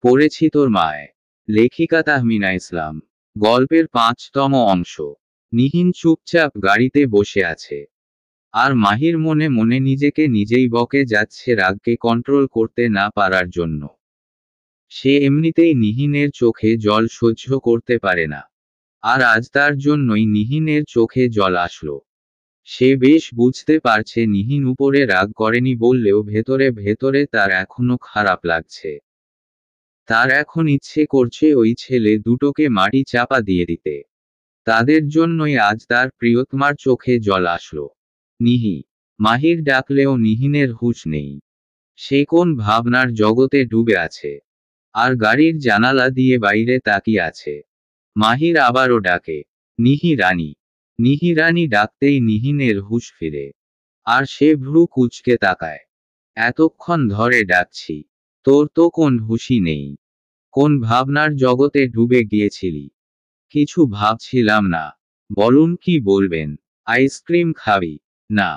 পড়েছি তোর মায়। লেখিকা তাহমিনা ইসলাম। গল্পের ৫তম অংশ। নিহিন চুপচাপ গাড়িতে বসে আছে। আর মাহির মনে মনে নিজেকে নিজেই বকে যাচ্ছে রাগকে কন্ট্রোল করতে না পারার জন্য। সে এমনিতেই নিহিনের চোখে জল সহ্য করতে পারে না। আর আজ তার জন্যই নিহিনের চোখে জল আসলো। সে বেশ বুঝতে পারছে নিহিন উপরে রাগ করেনি বললেও ভেতরে ভেতরে তার এখনো খারাপ লাগছে। তার এখন ইচ্ছে করছে ওই ছেলে দুটোকে মাটি চাপা দিয়ে দিতে। তাদের জন্যই আজ তার প্রিয়তমার চোখে জল আসলো। নিহি। মাহির ডাকলেও নিহিনের হুঁশ নেই। সে কোন ভাবনার জগতে ডুবে আছে। আর গাড়ির জানালা দিয়ে বাইরে তাকিয়ে আছে। মাহির আবারও ডাকে, নিহি রানী। নিহি রানী ডাকতেই নিহিনের হুঁশ ফিরে। আর সে ভ্রু কুঁচকে তাকায়। এতক্ষণ ধরে ডাকছি। তোর তো কোন হুঁশই নেই। কোন ভাবনার জগতে ডুবে গিয়েছিলি? কিছু ভাবছিলাম না। বলুন কি বলবেন? আইসক্রিম খাবি? না।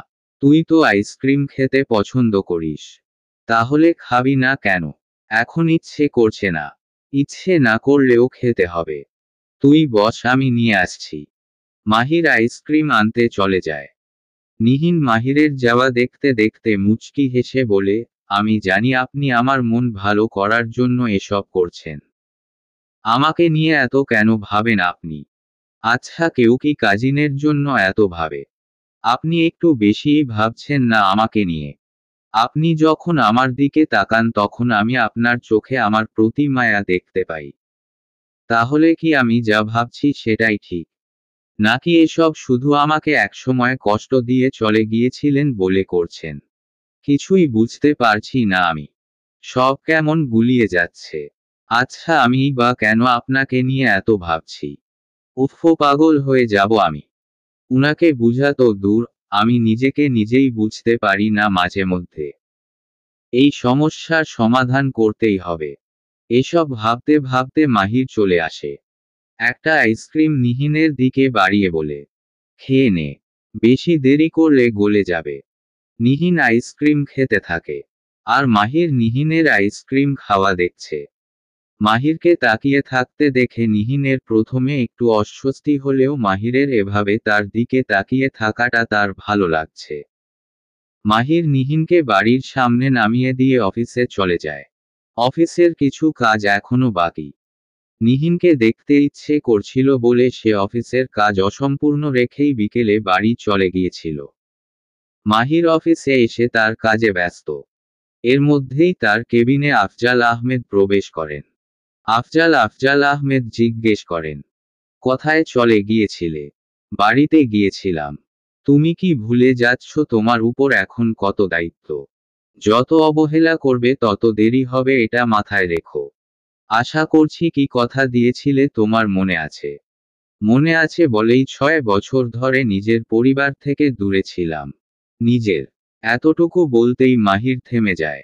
তুই তো আইসক্রিম খেতে পছন্দ করিস। তাহলে খাবি না কেন? এখন ইচ্ছে করছে না। ইচ্ছে না করলেও খেতে হবে। তুই বস, আমি নিয়ে আসছি। মাহির আইসক্রিম আনতে চলে যায়। নিহিন মাহিরের যাওয়া দেখতে দেখতে মুচকি হেসে বলে, আমি জানি আপনি আমার মন ভালো করার জন্য এসব করছেন। আমাকে নিয়ে এত কেন ভাবেন আপনি? আচ্ছা, কেউ কি কাজিনের জন্য এত ভাবে? আপনি একটু বেশিই ভাবছেন না আমাকে নিয়ে? আপনি যখন আমার দিকে তাকান তখন আমি আপনার চোখে আমার প্রতি মায়া দেখতে পাই। তাহলে কি আমি যা ভাবছি সেটাই ঠিক? নাকি এসব শুধু আমাকে একসময় কষ্ট দিয়ে চলে গিয়েছিলেন বলে করছেন? কিছুই বুঝতে পারছি না আমি। সব কেমন গুলিয়ে যাচ্ছে। আচ্ছা, আমি বা কেন আপনাকে নিয়ে এত ভাবছি? উফ, পাগল হয়ে যাব আমি। উনাকে বুঝা তো দূর, আমি নিজেকে নিজেই বুঝতে পারি না মাঝে মধ্যে। এই সমস্যার সমাধান করতেই হবে। এসব ভাবতে ভাবতে মাহির চলে আসে। একটা আইসক্রিম নিহিনের দিকে বাড়িয়ে বলে, খেয়ে নে। বেশি দেরি করলে গলে যাবে। নিহিন আইসক্রিম খেতে থাকে। আর মাহির নিহিনের আইসক্রিম খাওয়া দেখছে। মাহিরকে তাকিয়ে থাকতে দেখে নিহিনের প্রথমে একটু অস্বস্তি হলেও মাহিরের এভাবে তার দিকে তাকিয়ে থাকাটা তার ভালো লাগছে। মাহির নিহিনকে বাড়ির সামনে নামিয়ে দিয়ে অফিসে চলে যায়। অফিসের কিছু কাজ এখনো বাকি। নিহিনকে দেখতে ইচ্ছে করছিল বলে সে অফিসের কাজ অসম্পূর্ণ রেখেই বিকেলে বাড়ি চলে গিয়েছিল। মাহির অফিসে এসে তার কাজে ব্যস্ত। এর মধ্যেই তার কেবিনে আফজাল আহমেদ প্রবেশ করেন। আফজাল আহমেদ জিজ্ঞেস করেন, কোথায় চলে গিয়েছিলে? বাড়িতে গিয়েছিলাম। তুমি কি ভুলে যাচ্ছ তোমার উপর এখন কত দায়িত্ব? যত অবহেলা করবে তত দেরি হবে, এটা মাথায় রেখো। আশা করছি কি কথা দিয়েছিলে তোমার মনে আছে। মনে আছে বলেই 6 বছর ধরে নিজের পরিবার থেকে দূরে ছিলাম। নিজের। এতটুকু বলতেই মাহির থেমে যায়।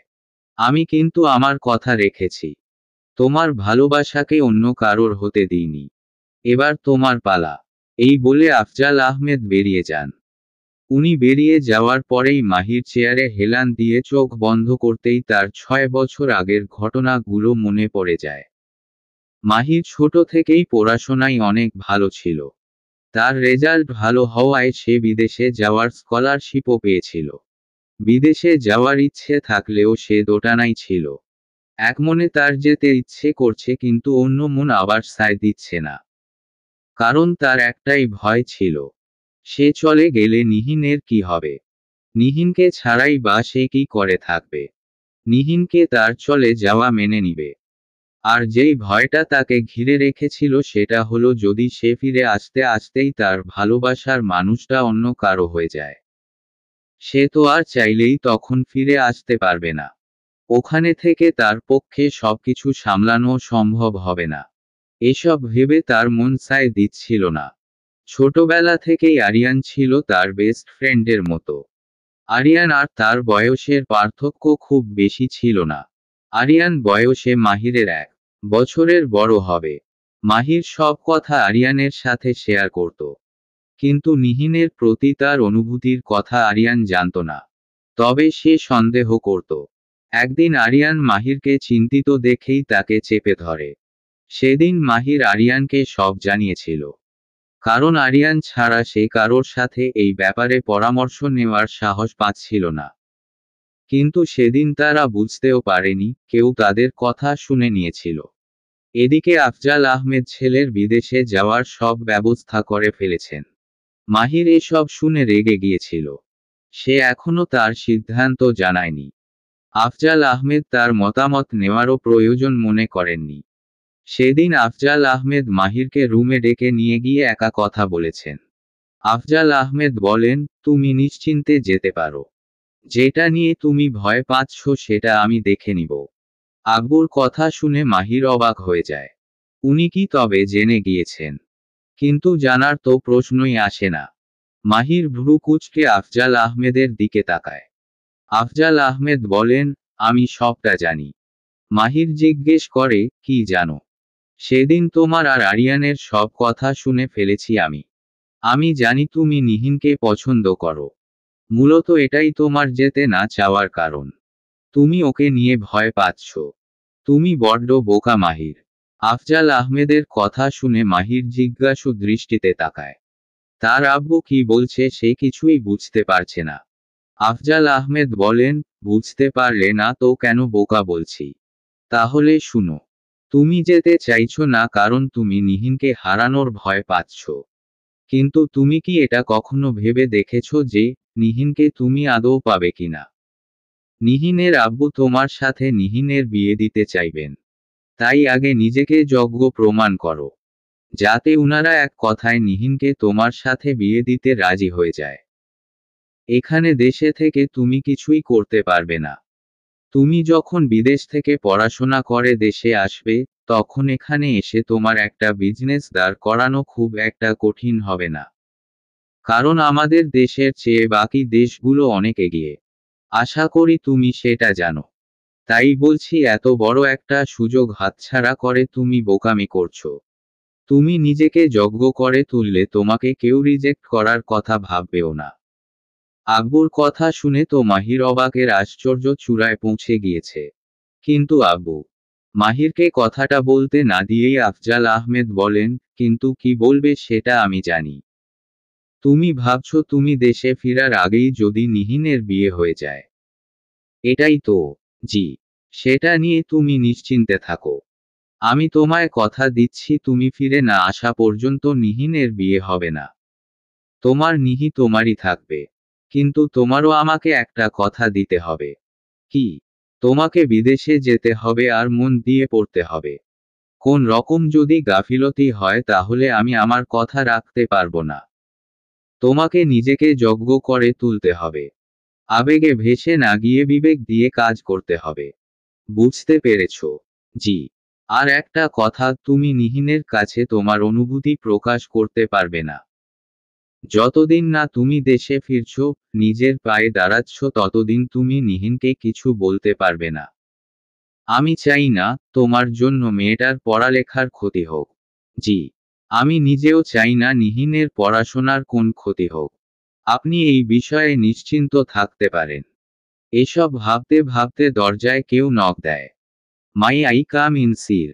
আমি কিন্তু আমার কথা রেখেছি। তোমার ভালোবাসাকে অন্য কারোর হতে দিইনি। এবার তোমার পালা। এই বলে আফজাল আহমেদ বেরিয়ে যান। উনি বেরিয়ে যাওয়ার পরেই মাহির চেয়ারে হেলান দিয়ে চোখ বন্ধ করতেই তার 6 বছর আগের ঘটনাগুলো মনে পড়ে যায়। মাহির ছোট থেকেই পড়াশোনায় অনেক ভালো ছিল। তার রেজাল্ট ভালো হওয়ায় সে বিদেশে যাওয়ার স্কলারশিপও পেয়েছিল। বিদেশে যাওয়ার ইচ্ছে থাকলেও সে দোটানায় ছিল। এক মনে তার যেতে ইচ্ছে করছে কিন্তু অন্য মন আবার সায় দিচ্ছে না। কারণ তার একটাই ভয় ছিল, সে চলে গেলে নিহিনের কি হবে। নিহিনকে ছাড়াই বা সে কি করে থাকবে। নিহিনকে তার চলে যাওয়া মেনে নিবে। আর যেই ভয়টা তাকে ঘিরে রেখেছিল সেটা হলো যদি সে ফিরে আসতে আসতেই তার ভালোবাসার মানুষটা অন্য কারো হয়ে যায়। সে তো আর চাইলেই তখন ফিরে আসতে পারবে না। ওখানে থেকে তার পক্ষে সবকিছু সামলানো সম্ভব হবে না। এসব ভেবে তার মন সায় দিচ্ছিল না। ছোটবেলা থেকেই আরিয়ান ছিল তার বেস্ট ফ্রেন্ডের মতো। আরিয়ান আর তার বয়সের পার্থক্য খুব বেশি ছিল না। আরিয়ান বয়সে মাহিরের 1 বছরের বড় হবে। মাহির সব কথা আরিয়ানের সাথে শেয়ার করত। কিন্তু নিহিনের প্রতি তার অনুভূতির কথা আরিয়ান জানত না। তবে সে সন্দেহ করত। একদিন আরিয়ান মাহিরকে চিন্তিত দেখেই তাকে চেপে ধরে। সেদিন মাহির আরিয়ানকে সব জানিয়েছিল, কারণ আরিয়ান ছাড়া সে কারোর সাথে এই ব্যাপারে পরামর্শ নেওয়ার সাহস পাচ্ছিল না। কিন্তু সেদিন তারা বুঝতেও পারেনি কেউ তাদের কথা শুনে নিয়েছিল। এদিকে আফজাল আহমেদ ছেলের বিদেশে যাওয়ার সব ব্যবস্থা করে ফেলেছেন। মাহির এসব শুনে রেগে গিয়েছিল। সে এখনো তার সিদ্ধান্ত জানায়নি। আফজাল আহমেদ তার মতামত নেওয়ারও প্রয়োজন মনে করেননি। সেদিন আফজাল আহমেদ মাহিরকে রুমে ডেকে নিয়ে গিয়ে একা কথা বলেছেন। আফজাল আহমেদ বলেন, তুমি নিশ্চিন্তে যেতে পারো। যেটা নিয়ে তুমি ভয় পাচ্ছ সেটা আমি দেখে নিব। আব্বুর কথা শুনে মাহির অবাক হয়ে যায়। উনি কি তবে জেনে গিয়েছেন? কিন্তু জানার তো প্রশ্নই আসে না। মাহির ভ্রু কুঁচকে আফজাল আহমেদের দিকে তাকায়। আফজাল আহমেদ বলেন, আমি সবটা জানি। মাহির জিজ্ঞেস করে, কি জানো? সেদিন তোমার আর আরিয়ানের সব কথা শুনে ফেলেছি আমি। আমি জানি তুমি নিহিনকে পছন্দ করো। মূলত এটাই তোমার যেতে না চাওয়ার কারণ। তুমি ওকে নিয়ে ভয় পাচ্ছ। তুমি বড্ড বোকা মাহির। আফজাল আহমেদের কথা শুনে মাহির জিজ্ঞাসু দৃষ্টিতে তাকায়। তার আব্বু কি বলছে সে কিছুই বুঝতে পারছে না। আফজাল আহমেদ বলেন, বুঝতে পারলে না তো কেন বোকা বলছি? তাহলে শুনো। তুমি যেতে চাইছো না কারণ তুমি নিহিনকে হারানোর ভয় পাচ্ছ। কিন্তু তুমি কি এটা কখনো ভেবে দেখেছো যে নিহিনকে তুমি আদৌ পাবে কিনা? নিহিনের আব্বু তোমার সাথে নিহিনের বিয়ে দিতে চাইবেন। তাই আগে নিজেকে যোগ্য প্রমাণ করো, যাতে উনারা এক কথায় নিহিনকে তোমার সাথে বিয়ে দিতে রাজি হয়ে যায়। এখানে দেশে থেকে তুমি কিছুই করতে পারবে না। তুমি যখন বিদেশ থেকে পড়াশোনা করে দেশে আসবে, তখন এখানে এসে তোমার একটা বিজনেস দাঁড় করানো খুব একটা কঠিন হবে না। কারণ আমাদের দেশের চেয়ে বাকি দেশগুলো অনেক এগিয়ে। আশা করি তুমি সেটা জানো। তাই বলছি, এত বড় একটা সুযোগ হাতছাড়া করে তুমি বোকামি করছো। তুমি নিজেকে যোগ্য করে তুললে তোমাকে কেউ রিজেক্ট করার কথা ভাববেও না। আব্বুর কথা শুনে তো মাহির অবাকের আশ্চর্য চূড়ায় পৌঁছে গিয়েছে। কিন্তু আব্বু মাহিরকে কথাটা বলতে না দিয়েই আফজাল আহমেদ বলেন, কিন্তু কি বলবে সেটা আমি জানি। তুমি ভাবছো তুমি দেশে ফেরার আগেই যদি নিহিনের বিয়ে হয়ে যায়। এটাই তো? জি। সেটা নিয়ে তুমি নিশ্চিন্তে থাকো। আমি তোমায় কথা দিচ্ছি তুমি ফিরে না আসা পর্যন্ত নিহিনের বিয়ে হবে না। তোমার নিহি তোমারই থাকবে। কিন্তু তোমারও আমাকে একটা কথা দিতে হবে। কি? তোমাকে বিদেশে যেতে হবে আর মন দিয়ে পড়তে হবে। কোন রকম যদি গাফিলতি হয় তাহলে আমি আমার কথা রাখতে পারবো না। তোমাকে নিজেকে যোগ্য করে তুলতে হবে। আবেগে ভেসে না গিয়ে বিবেক দিয়ে কাজ করতে হবে। বুঝতে পেরেছো? জি। আর একটা কথা, তুমি নিহিনের কাছে তোমার অনুভূতি প্রকাশ করতে পারবে না। যতদিন না তুমি দেশে ফিরছো, নিজের পায়ে দাঁড়াচ্ছ, ততদিন তুমি নিহিনকে কিছু বলতে পারবে না। আমি চাই না তোমার জন্য মেয়েটার পড়ালেখার ক্ষতি হোক। জি। আমি নিজেও চাই না নিহিনের পড়াশোনার কোন ক্ষতি হোক। আপনি এই বিষয়ে নিশ্চিন্ত থাকতে পারেন। এসব ভাবতে ভাবতে দরজায় কেউ নক দেয়। May I come in sir?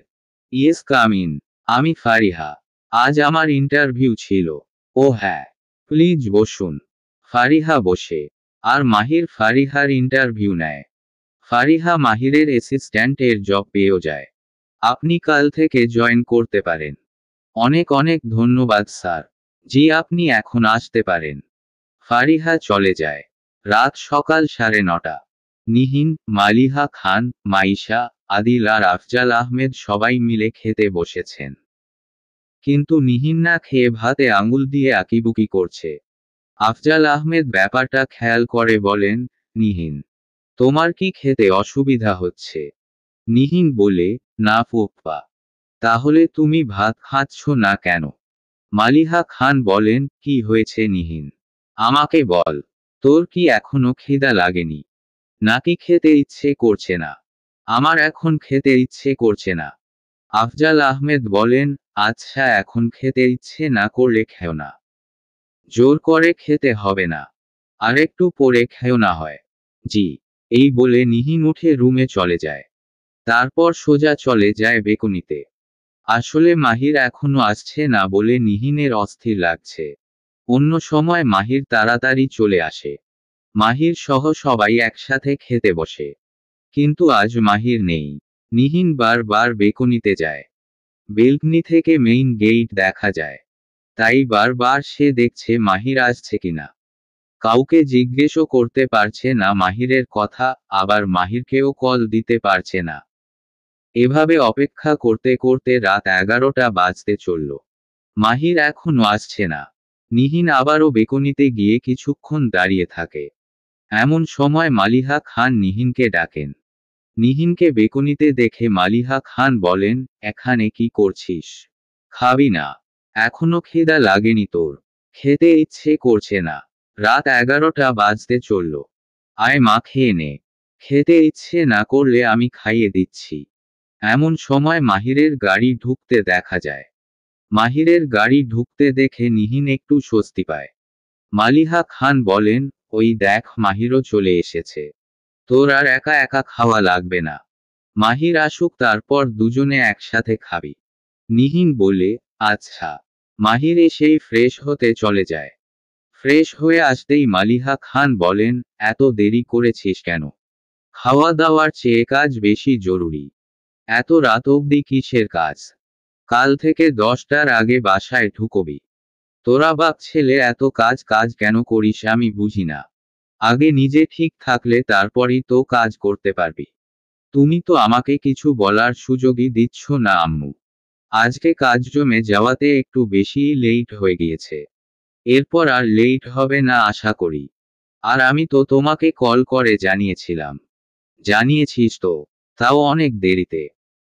Yes, come in. আমি ফারিহা। আজ আমার ইন্টারভিউ ছিল। ও হ্যাঁ। প্লিজ বসুন। ফারিহা বসে। আর মাহির ফারিহার ইন্টারভিউ নেয়। ফারিহা মাহিরের অ্যাসিস্ট্যান্ট এর জব পেয়েও যায়। আপনি কাল থেকে জয়েন করতে পারেন। অনেক অনেক ধন্যবাদ স্যার। জি, আপনি এখন আসতে পারেন। ফারিহা চলে যায়। রাত সকাল 9:30। নিহিন, মালিহা খান, মাইশা, আদিল আর আফজাল আহমেদ সবাই মিলে খেতে বসেছেন। কিন্তু নিহিন না খেয়ে ভাতে আঙুল দিয়ে আঁকিবুকি করছে। আফজাল আহমেদ ব্যাপারটা খেয়াল করে বলেন, নিহিন, তোমার কি খেতে অসুবিধা হচ্ছে? নিহিন বলে, না ফুপ্পা। তাহলে তুমি ভাত খাচ্ছ না কেন? মালিহা খান বলেন, কি হয়েছে নিহিন? আমাকে বল। তোর কি এখনো খিদা লাগেনি? নাকি খেতে ইচ্ছে করছে না? আমার এখন খেতে ইচ্ছে করছে না। আফজাল আহমেদ বলেন, আচ্ছা, এখন খেতে ইচ্ছে না করলে খেও না। জোর করে খেতে হবে না। আরেকটু পরে খেও না হয়। জি। এই বলে নিহিন উঠে রুমে চলে যায়। তারপর সোজা চলে যায় বেকনিতে। আসলে মাহির এখনো আসছে না বলে নিহিনের অস্থির লাগছে। অন্য সময় মাহির তাড়াতাড়ি চলে আসে। মাহির সহ সবাই একসাথে খেতে বসে। কিন্তু আজ মাহির নেই। নিহিন বারবার বেকনিতে যায়। বেলকনি থেকে মেইন গেট দেখা যায়। তাই বারবার সে দেখছে মাহির আসছে কিনা। কাউকে জিজ্ঞেসও করতে পারছে না মাহিরের কথা, আবার মাহিরকেও কল দিতে পারছে না। এভাবে অপেক্ষা করতে করতে রাত 11টা বাজতে চলল। মাহির এখনো আসছে না। নিহিন আবারও বেকনিতে গিয়ে কিছুক্ষণ দাঁড়িয়ে থাকে। এমন সময় মালিহা খান নিহিনকে ডাকেন। নিহিনকে বেকনিতে দেখে মালিহা খান বলেন, এখানে কি করছিস? খাবি না? এখনো খিদা লাগেনি তোর? খেতে ইচ্ছে করছে না? রাত 11টা বাজতে চলল। আয় মা, খেয়ে নে। খেতে ইচ্ছে না করলে আমি খাইয়ে দিচ্ছি। এমন সময় মাহিরের গাড়ি ঢুকতে দেখা যায়। মাহিরের গাড়ি ঢুকতে দেখে নিহিন একটু স্বস্তি পায়। মালিহা খান বলেন, ওই দেখ মাহিরও চলে এসেছে। তোর আর একা একা খাওয়া লাগবে না। মাহির আসুক, তারপর দুজনে একসাথে খাবি। নিহিন বলে, আচ্ছা। মাহির এসেই ফ্রেশ হতে চলে যায়। ফ্রেশ হয়ে আসতেই মালিহা খান বলেন, এত দেরি করেছিস কেন? খাওয়া দাওয়ার চেয়ে কাজ বেশি জরুরি। এত রাত অবধি কিসের কাজ? কাল থেকে 10টার আগে বাসায় ঢুকবি। তোরা বাপ ছেলে এত কাজ কাজ কেন করিস আমি বুঝি না। আগে নিজে ঠিক থাকলে তারপরই তো কাজ করতে পারবি। তুমি তো আমাকে কিছু বলার সুযোগই দিচ্ছ না আম্মু। আজকে কাজ জমে যাওয়াতে একটু বেশিই লেট হয়ে গিয়েছে। এরপর আর লেট হবে না আশা করি। আর আমি তো তোমাকে কল করে জানিয়েছিলাম। জানিয়েছিস তো? তাও অনেক দেরিতে।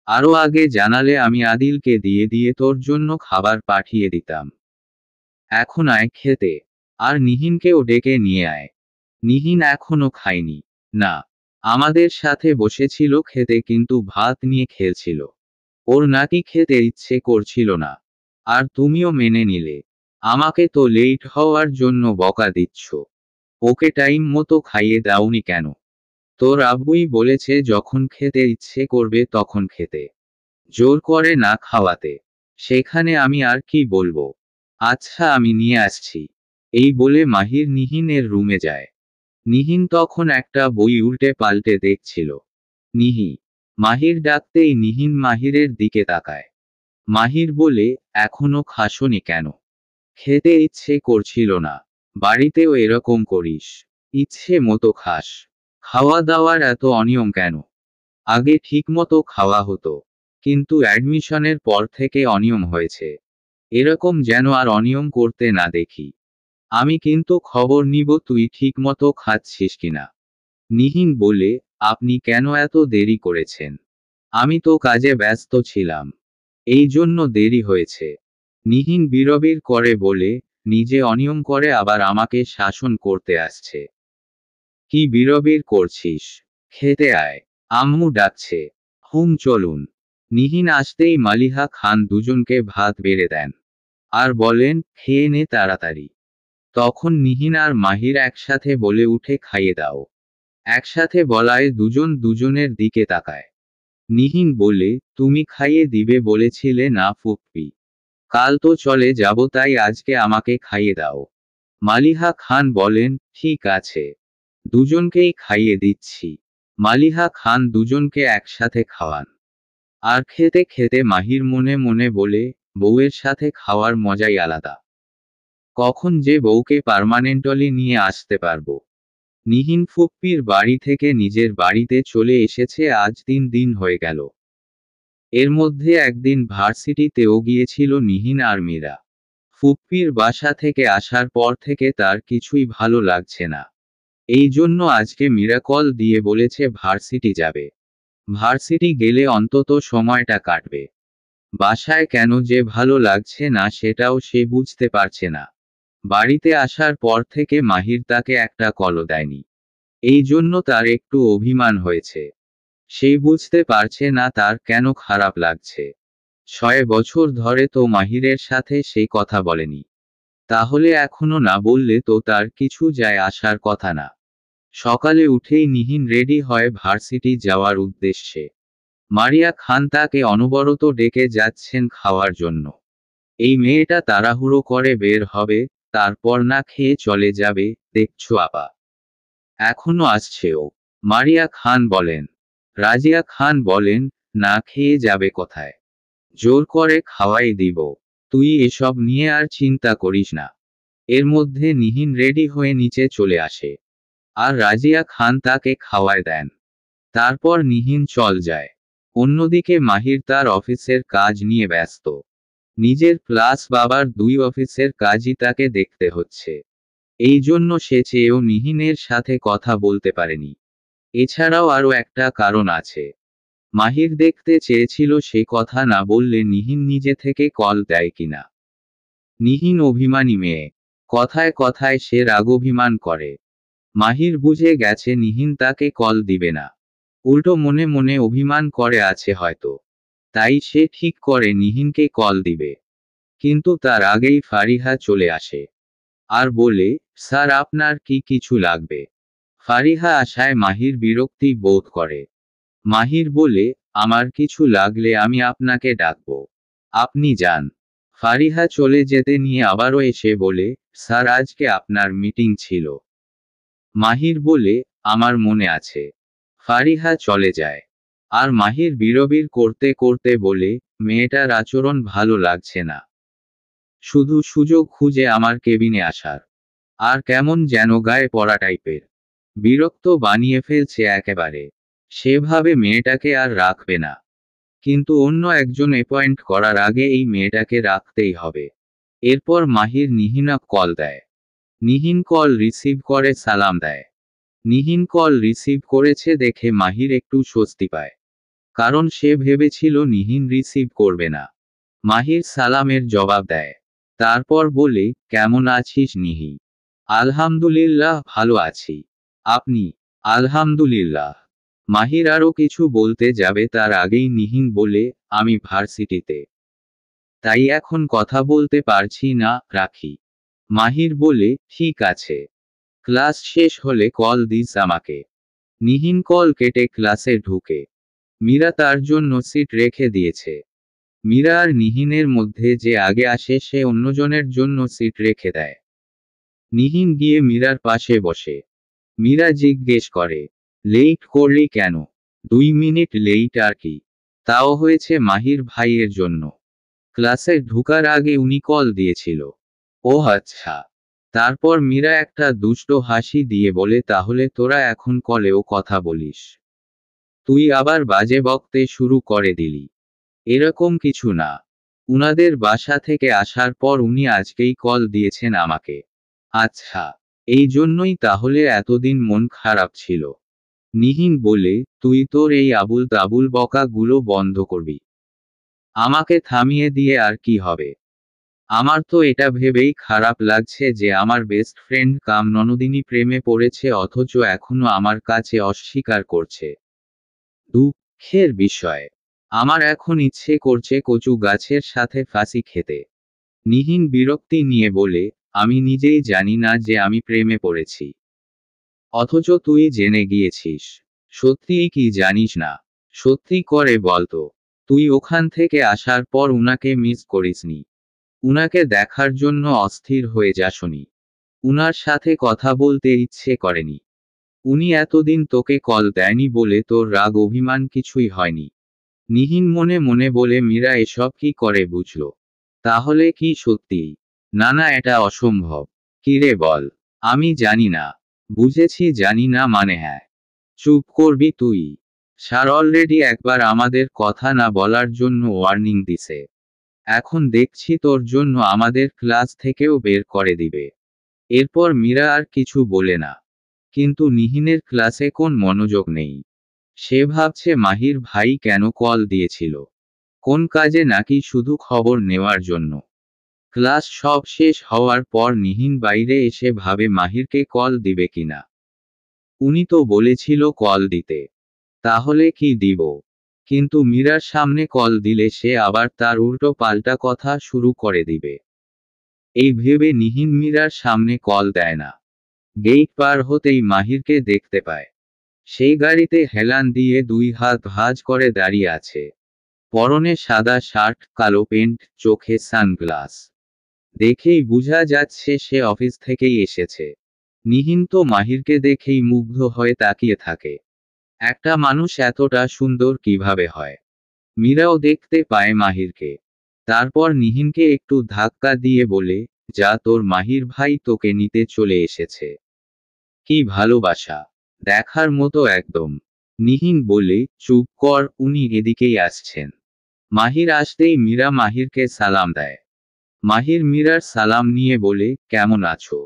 আরো আগে জানালে আমি আদিলকে দিয়ে দিয়ে তোর জন্য খাবার পাঠিয়ে দিতাম। এখন আয় খেতে। আর নিহিনকেও ডেকে নিয়ে আয়। নিহিন এখনো খায়নি। না। আমাদের সাথে বসেছিল খেতে, কিন্তু ভাত নিয়ে খেলছিল। ওর নাকি খেতে ইচ্ছে করছিল না। আর তুমিও মেনে নিলে। আমাকে তো লেট হওয়ার জন্য বকা দিচ্ছ। ওকে টাইম মতো খাইয়ে দাওনি কেন? তোর আব্বুই বলেছে যখন খেতে ইচ্ছে করবে তখন খেতে। জোর করে না খাওয়াতে। সেখানে আমি আর কি বলবো? আচ্ছা, আমি নিয়ে আসছি। এই বলে মাহির নিহিনের রুমে যায়। নিহিন তখন একটা বই উল্টে পাল্টে দেখছিল। নিহি। মাহির ডাকতেই নিহিন মাহিরের দিকে তাকায়। মাহির বলে, এখনো খাসনি কেন? খেতে ইচ্ছে করছিল না? বাড়িতেও এরকম করিস? ইচ্ছে মতো খাস। খাওয়া দাওয়ার এত অনিয়ম কেন? আগে ঠিকমতো খাওয়া হতো। কিন্তু অ্যাডমিশনের পর থেকে অনিয়ম হয়েছে। এরকম যেন আর অনিয়ম করতে না দেখি। আমি কিন্তু খবর নিব তুই ঠিকমতো খাচ্ছিস কিনা। নিহিন বলে, আপনি কেন এত দেরি করেছেন? আমি তো কাজে ব্যস্ত ছিলাম। এই জন্য দেরি হয়েছে। নিহিন বিড়বিড় করে বলে, নিজে অনিয়ম করে আবার আমাকে শাসন করতে আসছে। কি বিড়বিড় করছিস? খেতে আয়। আম্মু ডাকছে। হুম, চলুন। নিহিন আসতেই মালিহা খান দুজনকে ভাত বেড়ে দেন। আর বলেন, খেয়ে নে তাড়াতাড়ি। তখন নিহিন আর মাহির একসাথে বলে উঠে খাইয়ে দাও। একসাথে বলায় দুজন দুজনের দিকে তাকায়। নিহিন বলে, তুমি খাইয়ে দিবে বলেছিলে না ফুপ্পি? কাল তো চলে যাব, তাই আজকে আমাকে খাইয়ে দাও। মালিহা খান বলেন, ঠিক আছে। দুজনকেই খাইয়ে দিচ্ছি। মালিহা খান দুজনকে একসাথে খাওয়ান। আর খেতে খেতে মাহির মনে মনে বলে, বউয়ের সাথে খাওয়ার মজাই আলাদা। কখন যে বউকে পার্মানেন্টলি নিয়ে আসতে পারবো। নিহিন ফুপ্পির বাড়ি থেকে নিজের বাড়িতে চলে এসেছে আজ 3 দিন হয়ে গেল। এর মধ্যে একদিন ভার্সিটিতেও গিয়েছিল নিহিন আর মীরা। ফুপ্পির বাসা থেকে আসার পর থেকে তার কিছুই ভালো লাগছে না। এই জন্য আজকে মীরা কল দিয়ে বলেছে ভার্সিটি যাবে। ভার্সিটি গেলে অন্তত সময়টা কাটবে। বাসায় কেন যে ভালো লাগছে না সেটাও সে বুঝতে পারছে না। বাড়িতে আসার পর থেকে মাহির তাকে একটা কলও দেয়নি। এই জন্য তার একটু অভিমান হয়েছে। সে বুঝতে পারছে না তার কেন খারাপ লাগছে। 6 বছর ধরে তো মাহিরের সাথে সেই কথা বলেনি। তাহলে এখনো না বললে তো তার কিছু যায় আসার কথা না। সকালে উঠেই নিহিন রেডি হয় ভার্সিটি যাওয়ার উদ্দেশ্যে। মারিয়া খান তাকে অনবরত ডেকে যাচ্ছেন খাওয়ার জন্য। এই মেয়েটা তাড়াহুড়ো করে বের হবে, তারপর না খেয়ে চলে যাবে, দেখছো আপা। এখনো আসছে ও, মারিয়া খান বলেন। রাজিয়া খান বলেন, না খেয়ে যাবে কোথায়? জোর করে খাওয়াই দিব। তুই এসব নিয়ে আর চিন্তা করিস না। এর মধ্যে নিহিন রেডি হয়ে নিচে চলে আসে। আর রাজিয়া খান তাকে খাওয়ায় দেন। তারপর নিহিন চল যায়। অন্যদিকে মাহির তার অফিসের কাজ নিয়ে ব্যস্ত। নিজের প্লাস বাবার 2 অফিসের কাজই তাকে দেখতে হচ্ছে। এই জন্য সে চেয়েও নিহিনের সাথে কথা বলতে পারেনি। এছাড়াও আরও একটা কারণ আছে। মাহির দেখতে চেয়েছিল সে কথা না বললে নিহিন নিজে থেকে কল দেয় কিনা। নিহিন অভিমানী মেয়ে। কথায় কথায় সে রাগঅভিমান করে। মাহির বুঝে গেছে নিহিন তাকে কল দিবে না। উল্টো মনে মনে অভিমান করে আছে হয়তো। তাই সে ঠিক করে নিহিনকে কল দিবে। কিন্তু তার আগেই ফারিহা চলে আসে। আর বলে, স্যার আপনার কি কিছু লাগবে? ফারিহা আসায় মাহির বিরক্তি বোধ করে। মাহির বলে, আমার কিছু লাগলে আমি আপনাকে ডাকব। আপনি যান। ফারিহা চলে যেতে নিয়ে আবারও এসে বলে, স্যার আজকে আপনার মিটিং ছিল। মাহির বলে, আমার মনে আছে। ফারিহা চলে যায়। আর মাহির বিড়বিড় করতে করতে বলে, মেয়েটার আচরণ ভালো লাগছে না। শুধু সুযোগ খুঁজে আমার কেবিনে আসার। আর কেমন যেন গায়ে পড়া টাইপের। বিরক্ত বানিয়ে ফেলছে একেবারে। সেভাবে মেয়েটাকে আর রাখবে না। কিন্তু অন্য একজন অ্যাপয়েন্ট করার আগে এই মেয়েটাকে রাখতেই হবে। এরপর মাহির নিহিনা কল দেয়। নিহিন কল রিসিভ করে সালাম দেয়। নিহিন কল রিসিভ করেছে দেখে মাহির একটু স্বস্তি পায়। কারণ সে ভেবেছিল নিহিন রিসিভ করবে না। মাহির সালামের জবাব দেয়। তারপর বলে, কেমন আছিস নিহি? আলহামদুলিল্লাহ ভালো আছি। আপনি? আলহামদুলিল্লাহ। মাহির আরও কিছু বলতে যাবে তার আগেই নিহিন বলে, আমি ভার্সিটিতে। তাই এখন কথা বলতে পারছি না, রাখি। মাহির বলে, ঠিক আছে। ক্লাস শেষ হলে কল দিস আমাকে। নিহিন কল কেটে ক্লাসে ঢুকে। মীরা তার জন্য সিট রেখে দিয়েছে। মীরা আর নিহিনের মধ্যে যে আগে আসে সে অন্যজনের জন্য সিট রেখে দেয়। নিহিন গিয়ে মীরার পাশে বসে। মীরা জিজ্ঞেস করে, লেট করলি কেন? 2 মিনিট লেট আর কি। তাও হয়েছে মাহির ভাইয়ের জন্য। ক্লাসে ঢুকার আগে উনি কল দিয়েছিল। ও আচ্ছা। তারপর মীরা একটা দুষ্ট হাসি দিয়ে বলে, তাহলে তোরা এখন কলেও কথা বলিস? তুই আবার বাজে বকতে শুরু করে দিলি। এরকম কিছু না। উনাদের বাসা থেকে আসার পর উনি আজকেই কল দিয়েছেন আমাকে। আচ্ছা। এই জন্যই তাহলে এতদিন মন খারাপ ছিল। নিহিন বলে, তুই তোর এই আবুল তাবুল বকা গুলো বন্ধ করবি। আমাকে থামিয়ে দিয়ে আর কি হবে? আমার তো এটা ভেবেই খারাপ লাগছে যে আমার বেস্ট ফ্রেন্ড কাম ননদিনী প্রেমে পড়েছে অথচ এখনো আমার কাছে অস্বীকার করছে। দুঃখের বিষয়। আমার এখন ইচ্ছে করছে কচু গাছের সাথে ফাঁসি খেতে। নিহিন বিরক্তি নিয়ে বলে, আমি নিজেই জানি না যে আমি প্রেমে পড়েছি। অথচ তুই জেনে গিয়েছিস। সত্যিই কি জানিস না? সত্যি করে বলতো। তুই ওখান থেকে আসার পর উনাকে মিস করিসনি? উনাকে দেখার জন্য অস্থির হয়ে যাসনি? উনার সাথে কথা বলতে ইচ্ছে করেনি? উনি এতদিন তোকে কল দেয়নি বলে তোর রাগ অভিমান কিছুই হয়নি? নিহিন মনে মনে বলে, মীরা এসব কি করে বুঝল? তাহলে কি সত্যি? না না, এটা অসম্ভব। কিরে বল। আমি জানি না। বুঝেছি জানি না মানে হ্যাঁ। চুপ করবি তুই? স্যার অলরেডি একবার আমাদের কথা না বলার জন্য ওয়ার্নিং দিছে। এখন দেখছি তোর জন্য আমাদের ক্লাস থেকেও বের করে দিবে। এরপর মীরা আর কিছু বলে না। কিন্তু নিহিনের ক্লাসে কোন মনোযোগ নেই। সে ভাবছে মাহির ভাই কেন কল দিয়েছিল। কোন কাজে নাকি শুধু খবর নেওয়ার জন্য। ক্লাস সব শেষ হওয়ার পর নিহিন বাইরে এসে ভাবে মাহিরকে কল দিবে কিনা। উনি তো বলেছিল কল দিতে। তাহলে কি দিব? কিন্তু মীরার সামনে কল দিলে সে আবার তার উল্টো পাল্টা কথা শুরু করে দিবে। এই ভেবে নিহিন মীরার সামনে কল দেয় না। গেট পার হতেই মাহিরকে দেখতে পায়। সেই গাড়িতে হেলান দিয়ে 2 হাত ভাঁজ করে দাঁড়িয়ে আছে। পরনে সাদা শার্ট, কালো প্যান্ট, চোখে সানগ্লাস। দেখেই বোঝা যাচ্ছে সে অফিস থেকেই এসেছে। নিহিন তো মাহিরকে দেখেই মুগ্ধ হয়ে তাকিয়ে থাকে। একটা মানুষ এতটা সুন্দর কিভাবে হয়? মীরাও দেখতে পায় মাহিরকে। তারপর নিহিনকে একটু ধাক্কা দিয়ে বলে, যা, তোর মাহির ভাই তোকে নিতে চলে এসেছে। কি ভালোবাসা! দেখার মতো একদম। নিহিন বলে, চুপ কর, উনি এদিকেই আসছেন। মাহির আসতেই মীরা মাহিরকে সালাম দেয়। মাহির মীরার সালাম নিয়ে বলে, কেমন আছো?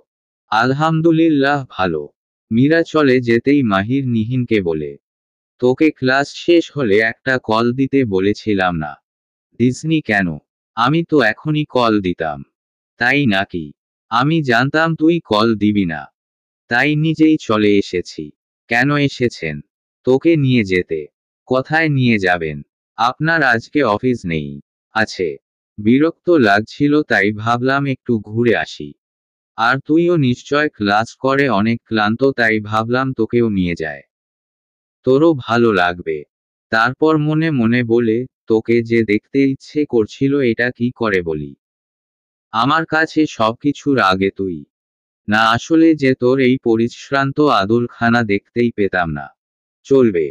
আলহামদুলিল্লাহ ভালো। মীরা চলে যেতেই মাহির নিহিনকে বলে, তোকে ক্লাস শেষ হলে একটা কল দিতে বলেছিলাম না? দিসনি কেন? আমি তো এখনই কল দিতাম। তাই নাকি? আমি জানতাম তুই কল দিবি না। তাই নিজেই চলে এসেছি। কেন এসেছেন? তোকে নিয়ে যেতে। কোথায় নিয়ে যাবেন? আপনার আজকে অফিস নেই? আছে। বিরক্ত লাগছিল তাই ভাবলাম একটু ঘুরে আসি। আর তুইও নিশ্চয় ক্লাস করে অনেক ক্লান্ত তাই ভাবলাম তোকেও নিয়ে যায়। তোরও ভালো লাগবে। তারপর মনে মনে বলে, তোকে যে দেখতে ইচ্ছে করছিল এটা কি করে বলি? আমার কাছে সবকিছুর আগে তুই। না আসলে যে তোর এই পরিশ্রান্ত আদুলখানা দেখতেই পেতাম না। চলবে।